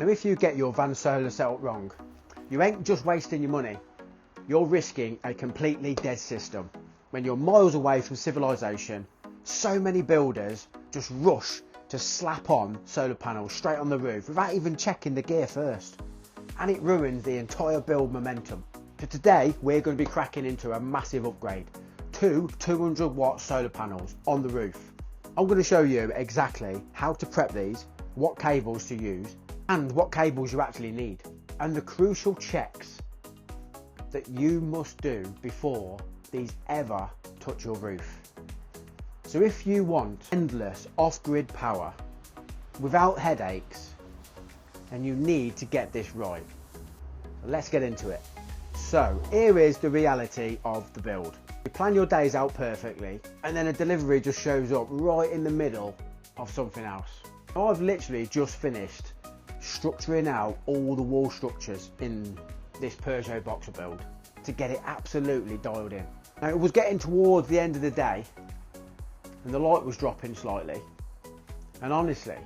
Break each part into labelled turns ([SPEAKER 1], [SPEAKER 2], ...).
[SPEAKER 1] Now if you get your van solar setup wrong, you ain't just wasting your money, you're risking a completely dead system. When you're miles away from civilization, so many builders just rush to slap on solar panels straight on the roof without even checking the gear first. And it ruins the entire build momentum. So today we're going to be cracking into a massive upgrade. 200 watt solar panels on the roof. I'm going to show you exactly how to prep these, what cables to use and what cables you actually need, and the crucial checks that you must do before these ever touch your roof. So if you want endless off-grid power without headaches, then you need to get this right. Let's get into it. So here is the reality of the build. You plan your days out perfectly and then a delivery just shows up right in the middle of something else. Now, I've literally just finished structuring out all the wall structures in this Peugeot Boxer build to get it absolutely dialed in. Now it was getting towards the end of the day and the light was dropping slightly, and honestly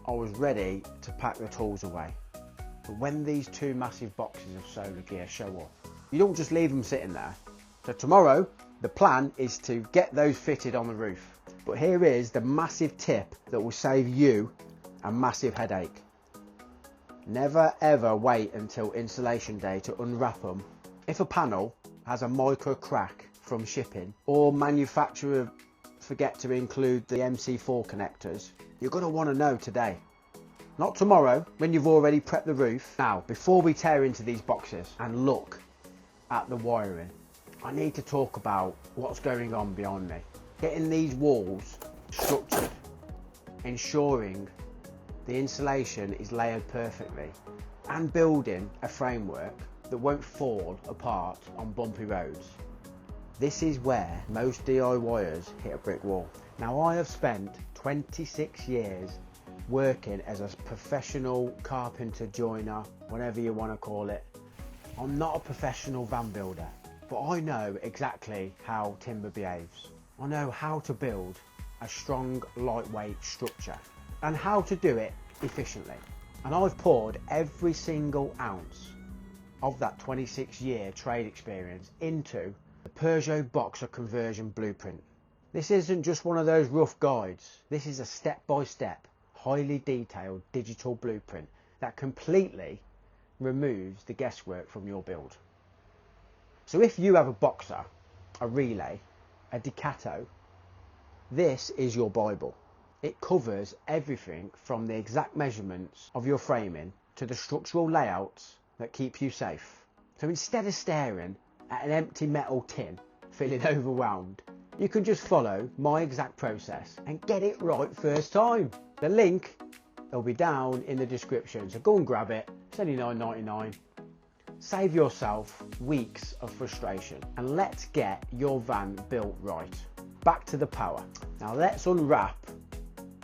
[SPEAKER 1] I was ready to pack the tools away. But when these two massive boxes of solar gear show up, you don't just leave them sitting there. So tomorrow the plan is to get those fitted on the roof. But here is the massive tip that will save you a massive headache. Never ever wait until installation day to unwrap them. If a panel has a micro crack from shipping, or manufacturer forget to include the MC4 connectors, you're going to want to know today. Not tomorrow when you've already prepped the roof. Now, before we tear into these boxes and look at the wiring, I need to talk about what's going on behind me. Getting these walls structured, ensuring the insulation is layered perfectly, and building a framework that won't fall apart on bumpy roads. This is where most DIYers hit a brick wall. Now, I have spent 26 years working as a professional carpenter, joiner, whatever you want to call it. I'm not a professional van builder, but I know exactly how timber behaves. I know how to build a strong, lightweight structure and how to do it efficiently. And I've poured every single ounce of that 26-year trade experience into the Peugeot Boxer Conversion Blueprint. This isn't just one of those rough guides. This is a step-by-step, highly detailed digital blueprint that completely removes the guesswork from your build. So if you have a Boxer, a Relay, a Ducato, this is your Bible. It covers everything from the exact measurements of your framing to the structural layouts that keep you safe. So instead of staring at an empty metal tin feeling overwhelmed, you can just follow my exact process and get it right first time. The link will be down in the description, so go and grab it. It's only $9.99. Save yourself weeks of frustration and let's get your van built right. Back to the power. Now let's unwrap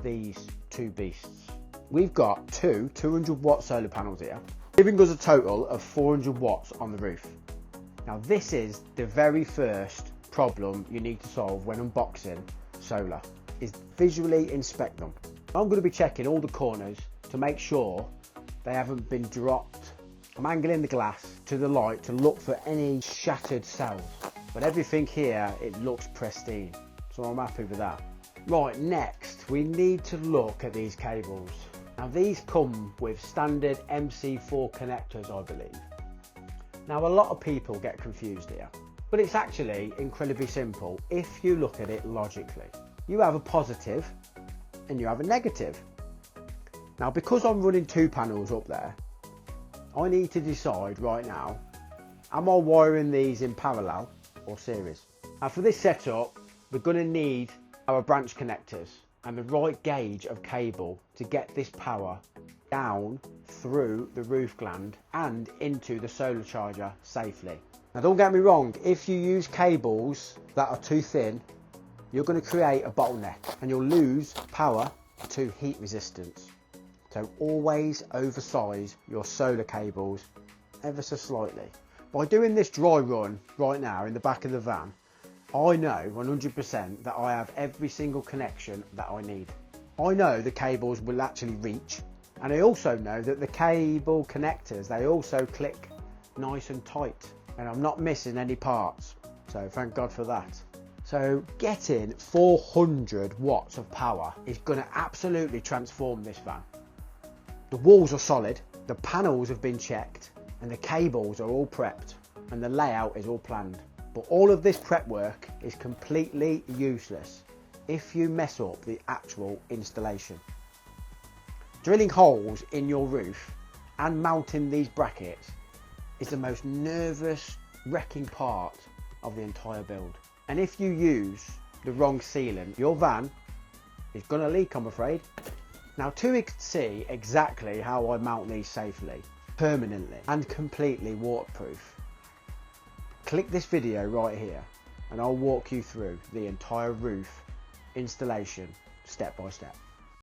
[SPEAKER 1] these two beasts. We've got two 200 watt solar panels here, giving us a total of 400 watts on the roof. Now this is the very first problem you need to solve when unboxing solar, is visually inspect them. I'm going to be checking all the corners to make sure they haven't been dropped. I'm angling the glass to the light to look for any shattered cells, but everything here, it looks pristine, so I'm happy with that. Right, next we need to look at these cables. Now these come with standard MC4 connectors, I believe. Now a lot of people get confused here, but it's actually incredibly simple if you look at it logically. You have a positive and you have a negative. Now because I'm running two panels up there, I need to decide right now, am I wiring these in parallel or series? Now for this setup, we're going to need our branch connectors and the right gauge of cable to get this power down through the roof gland and into the solar charger safely. Now don't get me wrong, if you use cables that are too thin, you're going to create a bottleneck and you'll lose power to heat resistance. So always oversize your solar cables ever so slightly. By doing this dry run right now in the back of the van, I know 100% that I have every single connection that I need. I know the cables will actually reach And I also know that the cable connectors, they also click nice and tight, and I'm not missing any parts, so thank God for that. So getting 400 watts of power is going to absolutely transform this van. The walls are solid, the panels have been checked, and the cables are all prepped, and the layout is all planned. But all of this prep work is completely useless if you mess up the actual installation. Drilling holes in your roof and mounting these brackets is the most nervous wrecking part of the entire build. And if you use the wrong sealant, your van is going to leak, I'm afraid. Now, to see exactly how I mount these safely, permanently and completely waterproof, click this video right here and I'll walk you through the entire roof installation step by step.